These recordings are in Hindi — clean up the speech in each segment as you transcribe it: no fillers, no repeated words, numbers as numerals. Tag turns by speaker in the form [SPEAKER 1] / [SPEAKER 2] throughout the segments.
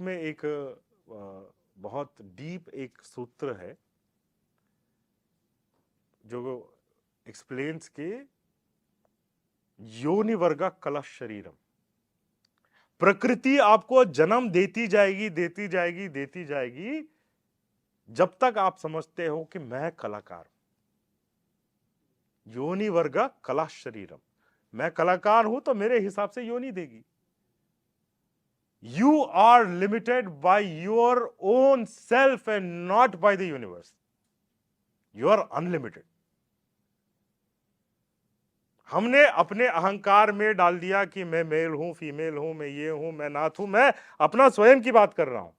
[SPEAKER 1] में एक बहुत डीप एक सूत्र है जो एक्सप्लेन्स के योनि वर्गा कला शरीरम। प्रकृति आपको जन्म देती जाएगी देती जाएगी देती जाएगी जब तक आप समझते हो कि मैं कलाकार हूं। योनि वर्गा कला शरीरम, मैं कलाकार हूं तो मेरे हिसाब से योनि देगी। You are limited by your own self and not by the universe. You are unlimited. हमने अपने अहंकार में डाल दिया कि मैं मेल हूं, फीमेल हूं, मैं ये हूं, मैं नाथ हूं। मैं अपना स्वयं की बात कर रहा हूं।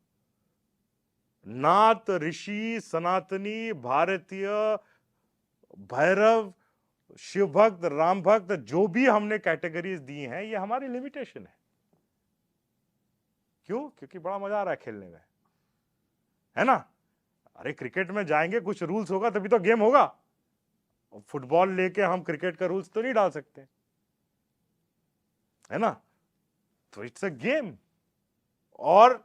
[SPEAKER 1] नाथ, ऋषि, सनातनी, भारतीय, भैरव, शिव भक्त, राम भक्त, जो भी हमने कैटेगरीज दी हैं, ये हमारी लिमिटेशन है। क्यों? क्योंकि बड़ा मजा आ रहा है खेलने में, है ना। अरे क्रिकेट में जाएंगे, कुछ रूल्स होगा तभी तो गेम होगा। फुटबॉल लेके हम क्रिकेट का रूल्स तो नहीं डाल सकते, है ना। तो इट्स अ गेम। और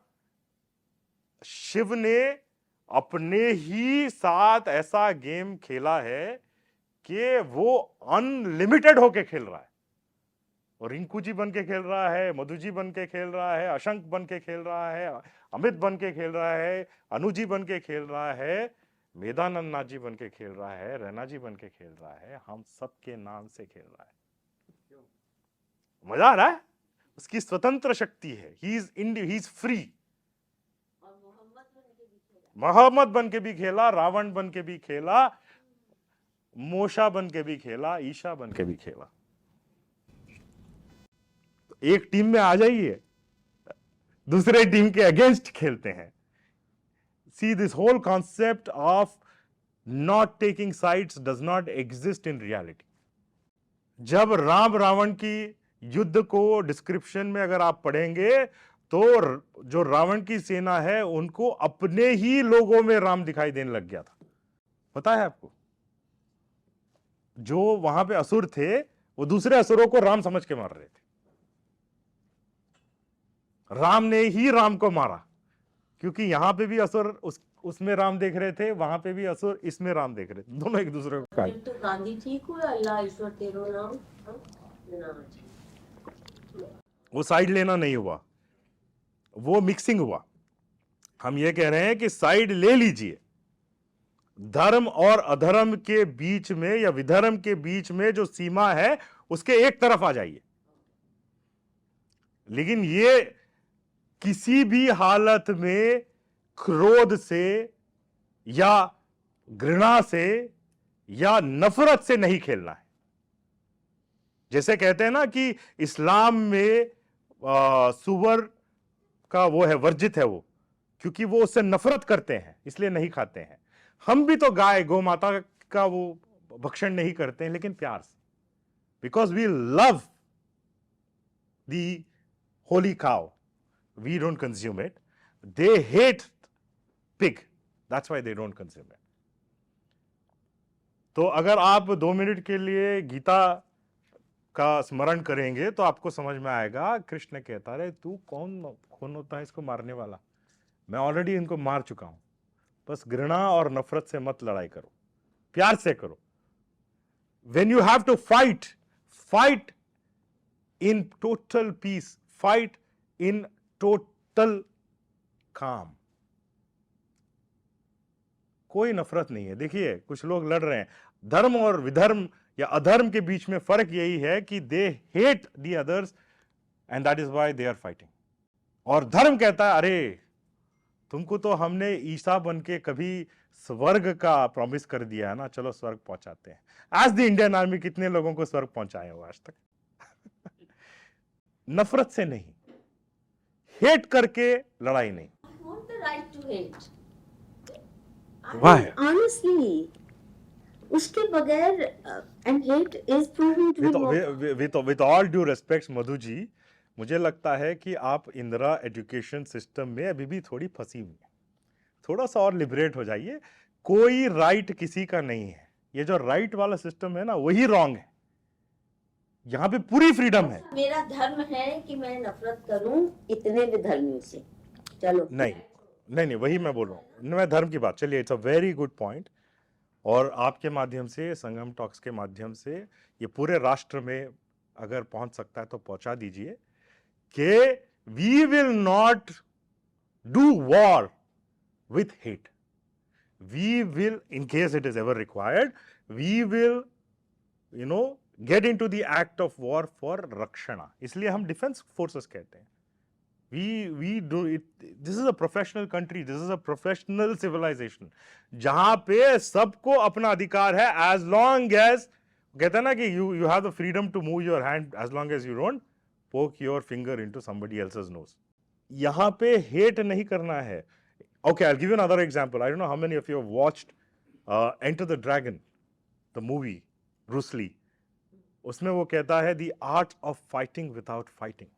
[SPEAKER 1] शिव ने अपने ही साथ ऐसा गेम खेला है कि वो अनलिमिटेड होके खेल रहा है। और रिंकू जी बन के खेल रहा है, मधु जी बन के खेल रहा है, अशंक बन के खेल रहा है, अमित बन के खेल रहा है, अनु जी बन के खेल रहा है, मेधानंद नाथ जी बन के खेल रहा है, रैना जी बन के खेल रहा है, हम सबके नाम से खेल रहा है। मजा आ रहा है। उसकी स्वतंत्र शक्ति है। He is free. मोहम्मद बन के भी खेला, रावण बन के भी खेला, मोशा बन के भी खेला, ईशा बन के भी खेला। एक टीम में आ जाइए, दूसरे टीम के अगेंस्ट खेलते हैं। See, this whole concept of not taking sides does not exist in reality. जब राम रावण की युद्ध को डिस्क्रिप्शन में अगर आप पढ़ेंगे तो जो रावण की सेना है उनको अपने ही लोगों में राम दिखाई देने लग गया था। पता है आपको? जो वहां पे असुर थे वो दूसरे असुरों को राम समझ के मार रहे थे। राम ने ही राम को मारा, क्योंकि यहां पे भी असुर उसमें राम देख रहे थे, वहां पे भी असुर इसमें राम देख रहे थे, दोनों एक दूसरे को खाए।
[SPEAKER 2] तो गांधी जी को अल्लाह ईश्वर तेरो नाम
[SPEAKER 1] वो साइड लेना नहीं हुआ, वो मिक्सिंग हुआ। हम ये कह रहे हैं कि साइड ले लीजिए। धर्म और अधर्म के बीच में या विधर्म के बीच में जो सीमा है उसके एक तरफ आ जाइए। लेकिन ये किसी भी हालत में क्रोध से या घृणा से या नफरत से नहीं खेलना है। जैसे कहते हैं ना कि इस्लाम में सुअर का वो है, वर्जित है वो, क्योंकि वो उससे नफरत करते हैं इसलिए नहीं खाते हैं। हम भी तो गाय गौ माता का वो भक्षण नहीं करते हैं, लेकिन प्यार से, because we love the holy cow, we don't consume it. They hate pig, that's why they don't consume it. तो अगर आप 2 मिनट के लिए गीता का स्मरण करेंगे तो आपको समझ में आएगा। कृष्ण कहता है तू कौन होता है इसको मारने वाला, मैं ऑलरेडी इनको मार चुका हूं, बस घृणा और नफरत से मत लड़ाई करो, प्यार से करो। When you have to fight, fight in total peace, fight in total काम। कोई नफरत नहीं है। देखिए कुछ लोग लड़ रहे हैं। धर्म और विधर्म या अधर्म के बीच में फर्क यही है कि they hate the others and that is why they are fighting. और धर्म कहता है अरे तुमको तो हमने ईसा बन के कभी स्वर्ग का प्रॉमिस कर दिया है ना, चलो स्वर्ग पहुंचाते हैं। एज द इंडियन आर्मी कितने लोगों को स्वर्ग पहुंचाए हो आज तक? नफरत से नहीं, हेट करके लड़ाई नहीं।
[SPEAKER 2] I want the right to hate.
[SPEAKER 1] Why?
[SPEAKER 2] Honestly, उसके बगैर and hate is proven to be
[SPEAKER 1] with all due respect Madhu ji, मुझे लगता है कि आप इंदिरा एजुकेशन सिस्टम में अभी भी थोड़ी फंसी हुई है। थोड़ा सा और लिबरेट हो जाइए। कोई राइट किसी का नहीं है। ये जो राइट वाला सिस्टम है ना वही रॉन्ग है। यहाँ पे पूरी फ्रीडम है।
[SPEAKER 2] मेरा धर्म है कि मैं नफरत करूं इतने विधर्मियों से। चलो
[SPEAKER 1] नहीं नहीं नहीं, वही मैं बोल रहा हूँ, मैं धर्म की बात, चलिए, it's a very good point. और आपके माध्यम से, संगम टॉक्स के माध्यम से ये पूरे राष्ट्र में अगर पहुंच सकता है तो पहुंचा दीजिए कि we will not do war with hate, we will, in case it is ever required, we will get into the act of war for रक्षणा। इसलिए हम डिफेंस फोर्सेस कहते हैं। we do it, this is a professional country, this is a professional civilization जहां पे सबको अपना अधिकार है, as long as, कहते हैं ना कि you have the freedom to move your hand as long as you don't poke your finger into somebody else's nose। यहां पे hate नहीं करना है। Okay, I'll give you another example. I don't know how many of you have watched Enter the Dragon, the movie, Bruce Lee। उसमें वो कहता है the art of fighting without fighting।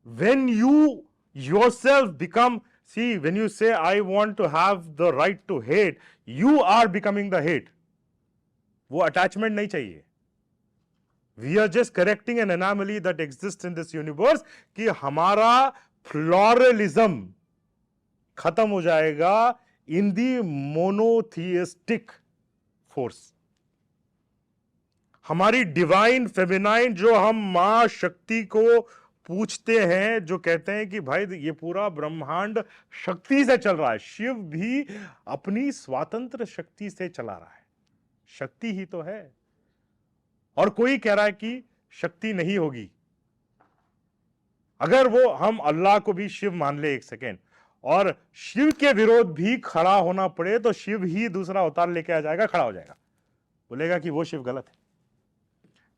[SPEAKER 1] When you yourself become, see, when you say I want to have the right to hate, you are becoming the hate। वो attachment नहीं चाहिए। We are just correcting an anomaly that exists in this universe कि हमारा pluralism खत्म हो जाएगा in the monotheistic force। हमारी डिवाइन फेमिनाइन, जो हम मां शक्ति को पूछते हैं, जो कहते हैं कि भाई ये पूरा ब्रह्मांड शक्ति से चल रहा है, शिव भी अपनी स्वतंत्र शक्ति से चला रहा है, शक्ति ही तो है। और कोई कह रहा है कि शक्ति नहीं होगी। अगर वो हम अल्लाह को भी शिव मान ले एक सेकेंड, और शिव के विरोध भी खड़ा होना पड़े, तो शिव ही दूसरा अवतार लेके आ जाएगा, खड़ा हो जाएगा, बोलेगा कि वो शिव गलत है।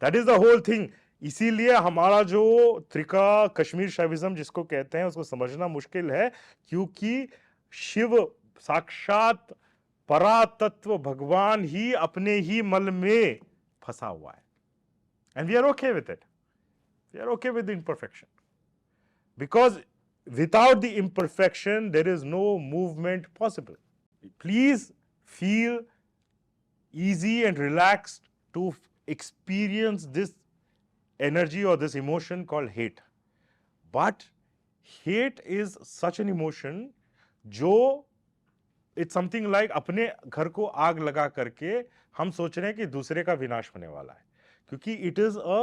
[SPEAKER 1] That is the whole thing. इसीलिए हमारा जो त्रिका कश्मीर शैविज्म जिसको कहते हैं, उसको समझना मुश्किल है, क्योंकि शिव साक्षात परातत्व भगवान ही अपने ही मल में फंसा हुआ है। And we are okay with it, we are okay with imperfection, because without the imperfection there is no movement possible. Please feel easy and relaxed to experience this energy or this emotion called hate। But hate is such an emotion जो it's something like अपने घर को आग लगा करके हम सोच रहे हैं कि दूसरे का विनाश होने वाला है, क्योंकि it is a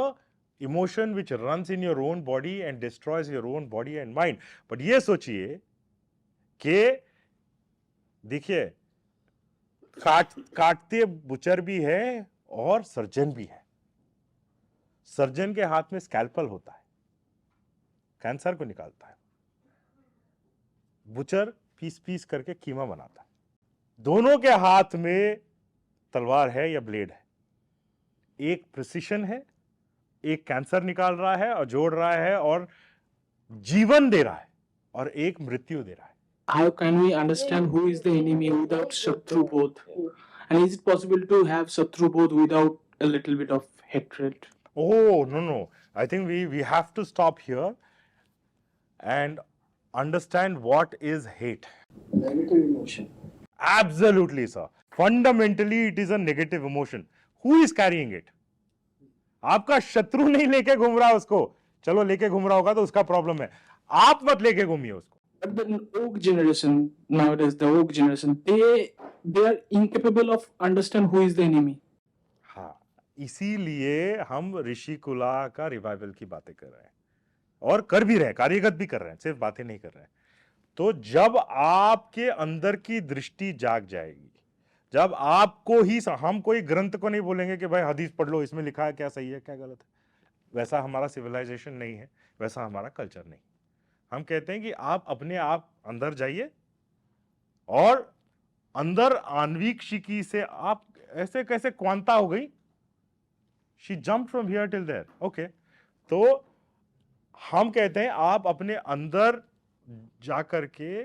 [SPEAKER 1] emotion which runs in your own body and destroys your own body and mind। but ये सोचिए कि देखिए, काटते बुचर भी है और सर्जन भी है। सर्जन के हाथ में स्कैल्पल होता है, कैंसर को निकालता है, बुचर पीस पीस करके कीमा बनाता है। दोनों के हाथ में तलवार है या ब्लेड है, एक प्रिसिशन है, एक कैंसर निकाल रहा है और जोड़ रहा है और जीवन दे रहा है, और एक मृत्यु दे रहा है।
[SPEAKER 3] How can we understand who is the enemy without Shatru Bodh? And is it possible to have Shatru Bodh without a little bit of hatred?
[SPEAKER 1] Oh, no. I think we have to stop here and understand what is hate.
[SPEAKER 3] Negative emotion.
[SPEAKER 1] Absolutely, sir. Fundamentally, it is a negative emotion. Who is carrying it? आपका शत्रु नहीं लेके घूम रहा उसको, चलो लेके घूम रहा होगा तो उसका प्रॉब्लम है, आप मत लेके घूमिए उसको।
[SPEAKER 3] But the woke generation nowadays, the woke generation, they are incapable of understand who is the enemy.
[SPEAKER 1] हाँ, इसीलिए हम ऋषिकुला का रिवाइवल की बातें कर रहे हैं, और कर भी रहे हैं, कार्यगत भी कर रहे हैं, सिर्फ बातें नहीं कर रहे हैं। तो जब आपके अंदर की दृष्टि जाग जाएगी, जब आपको ही, हम कोई ग्रंथ को नहीं बोलेंगे कि भाई हदीस पढ़ लो, इसमें लिखा है क्या सही है क्या गलत है, वैसा हमारा सिविलाइजेशन नहीं है, वैसा हमारा कल्चर नहीं। हम कहते हैं कि आप अपने आप अंदर जाइए, और अंदर आन्वीक्षिकी से आप ऐसे कैसे क्वांता हो गई, she jump from here till there, okay. तो हम कहते हैं आप अपने अंदर जाकर के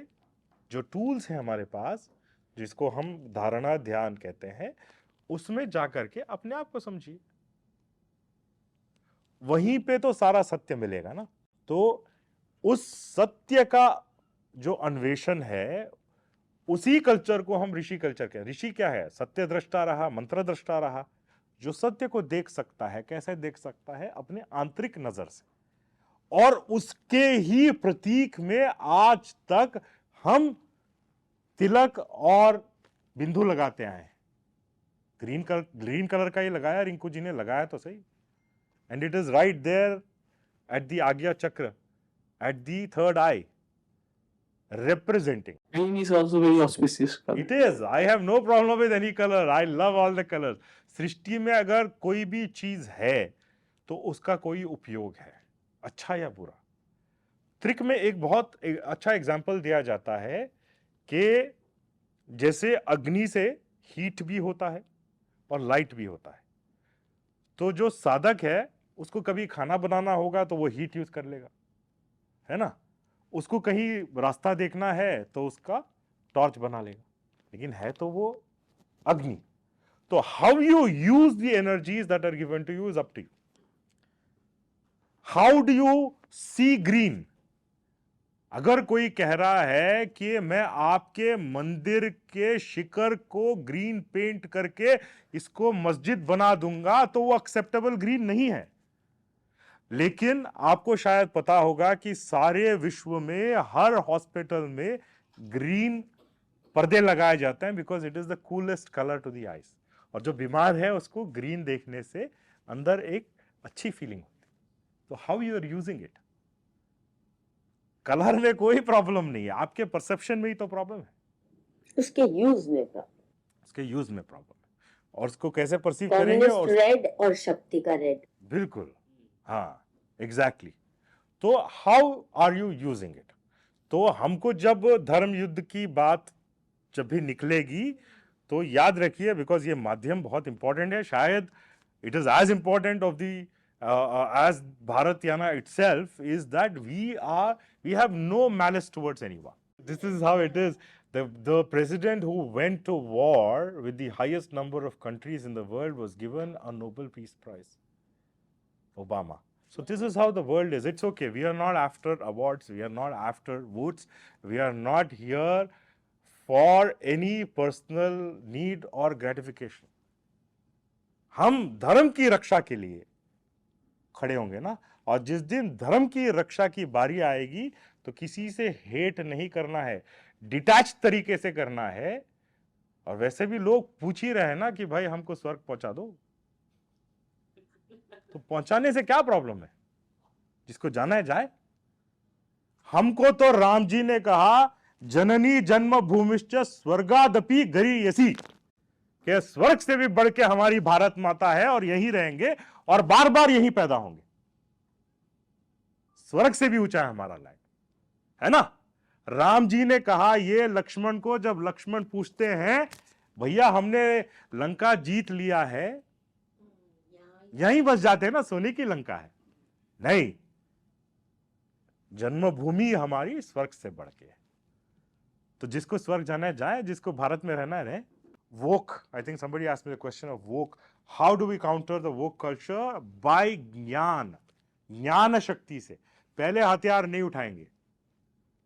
[SPEAKER 1] जो टूल्स हैं हमारे पास, जिसको हम धारणा ध्यान कहते हैं, उसमें जाकर के अपने आप को समझिए, वहीं पे तो सारा सत्य मिलेगा ना। तो उस सत्य का जो अन्वेषण है, उसी कल्चर को हम ऋषि कल्चर कहते हैं। ऋषि क्या है? सत्य दृष्टा रहा, मंत्र दृष्टा रहा, जो सत्य को देख सकता है। कैसे देख सकता है? अपने आंतरिक नजर से। और उसके ही प्रतीक में आज तक हम तिलक और बिंदु लगाते आए हैं। ग्रीन कलर का ही लगाया, रिंकू जी ने लगाया तो सही, and it is right there at the Ajna chakra, at the third eye, representing.
[SPEAKER 3] Green is also very auspicious color.
[SPEAKER 1] It is. I have no problem with any color. I love all the colors. सृष्टि में अगर कोई भी चीज है तो उसका कोई उपयोग है, अच्छा या बुरा। त्रिक में एक बहुत अच्छा एग्जाम्पल दिया जाता है कि जैसे अग्नि से हीट भी होता है और लाइट भी होता है, तो जो साधक है उसको कभी खाना बनाना होगा तो वो हीट यूज कर लेगा, है ना। उसको कहीं रास्ता देखना है तो उसका टॉर्च बना लेगा, लेकिन है तो वो अग्नि। तो how you use the energies that are given to you is up to you. How do you see green? अगर कोई कह रहा है कि मैं आपके मंदिर के शिखर को ग्रीन पेंट करके इसको मस्जिद बना दूंगा, तो वो एक्सेप्टेबल ग्रीन नहीं है। लेकिन आपको शायद पता होगा कि सारे विश्व में हर हॉस्पिटल में ग्रीन पर्दे लगाए जाते हैं, because it is the coolest colour to the eyes. और जो बीमार है उसको ग्रीन देखने से अंदर एक अच्छी फीलिंग होती है। तो how you are using it? Colour में कोई प्रॉब्लम नहीं है, आपके परसेप्शन में ही तो प्रॉब्लम है,
[SPEAKER 2] उसके यूज में प्रॉब्लम,
[SPEAKER 1] उसके यूज में प्रॉब्लम है। और उसको कैसे परसीव करेंगे? और
[SPEAKER 2] रेड और शक्ति का रेड,
[SPEAKER 1] बिल्कुल, हाँ, एग्जैक्टली। तो how are you using it? तो हमको जब धर्म युद्ध की बात जब भी निकलेगी तो याद रखिए, बिकॉज ये माध्यम बहुत इंपॉर्टेंट है, शायद it is as important of the as Bharatyana itself, is that we have no malice towards anyone. This is how it is. The president who went to war with the highest number of countries in the world was given a Nobel Peace Prize, Obama. So this is how the world is. It's okay. We are not after awards. We are not after votes. We are not here for any personal need or gratification. हम धर्म की रक्षा के लिए खड़े होंगे ना, और जिस दिन धर्म की रक्षा की बारी आएगी तो किसी से हेट नहीं करना है, डिटैच तरीके से करना है। और वैसे भी लोग पूछ ही रहे हैं ना कि भाई हमको स्वर्ग पहुंचा दो, तो पहुंचाने से क्या प्रॉब्लम है, जिसको जाना है जाए। हमको तो राम जी ने कहा जननी जन्म भूमिश्च स्वर्गादपि गरीयसी, कि स्वर्ग से भी बढ़ के हमारी भारत माता है और यहीं रहेंगे और बार बार यहीं पैदा होंगे। स्वर्ग से भी ऊंचा है हमारा लैंड, है ना। राम जी ने कहा ये लक्ष्मण को, जब लक्ष्मण पूछते हैं भैया हमने लंका जीत लिया है, यहीं बस जाते हैं ना, सोने की लंका है, नहीं, जन्मभूमि हमारी स्वर्ग से बढ़ के है। तो जिसको स्वर्ग जाना है जाए, जिसको भारत में रहना है रहे। Woke, I think somebody asked me the question of woke. How do we counter the woke culture? By ज्ञान, ज्ञान शक्ति से। पहले हथियार नहीं उठाएंगे,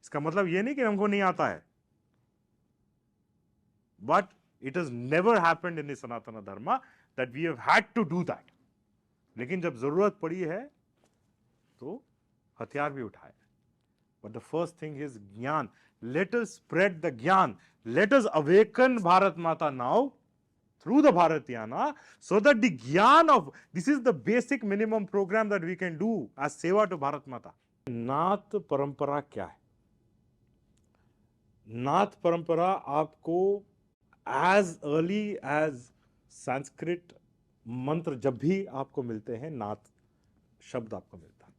[SPEAKER 1] इसका मतलब ये नहीं कि हमको नहीं आता है, but it has never happened in the Sanatana Dharma that we have had to do that. लेकिन जब जरूरत पड़ी है तो हथियार भी उठाए। But the first thing is ज्ञान. Let us spread the ज्ञान. Let us awaken Bharat Mata now through the Bharatyana, so that the Gyan of, this is the basic minimum program that we can do as Seva to Bharat Mata. नाथ परंपरा क्या है? नाथ परंपरा आपको as early as संस्कृत मंत्र जब भी आपको मिलते हैं, नाथ शब्द आपको मिलता है,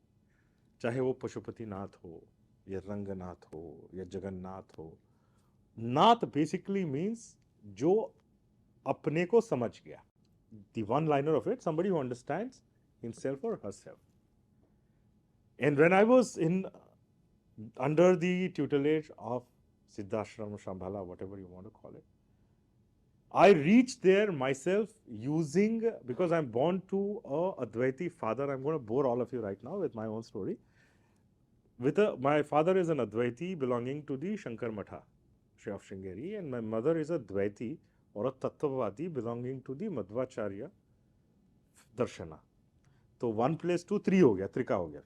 [SPEAKER 1] चाहे वो पशुपति नाथ हो या रंगनाथ हो या जगन्नाथ हो। नाथ बेसिकली मीन्स जो अपने को समझ गया। The one liner of it, somebody who understands himself or herself. And when I was under the tutelage of Siddhashram, Shambhala, whatever you want to call it, I reached there myself using, because I'm born to a Advaiti father. I'm going to bore all of you right now with my own story. My father is an Advaiti belonging to the Shankar Matha of Sringeri, and my mother is a Dvaiti or a Tattvavadi belonging to the Madhvacharya Darshana. तो 1 + 2 3 हो गया, त्रिका हो गया।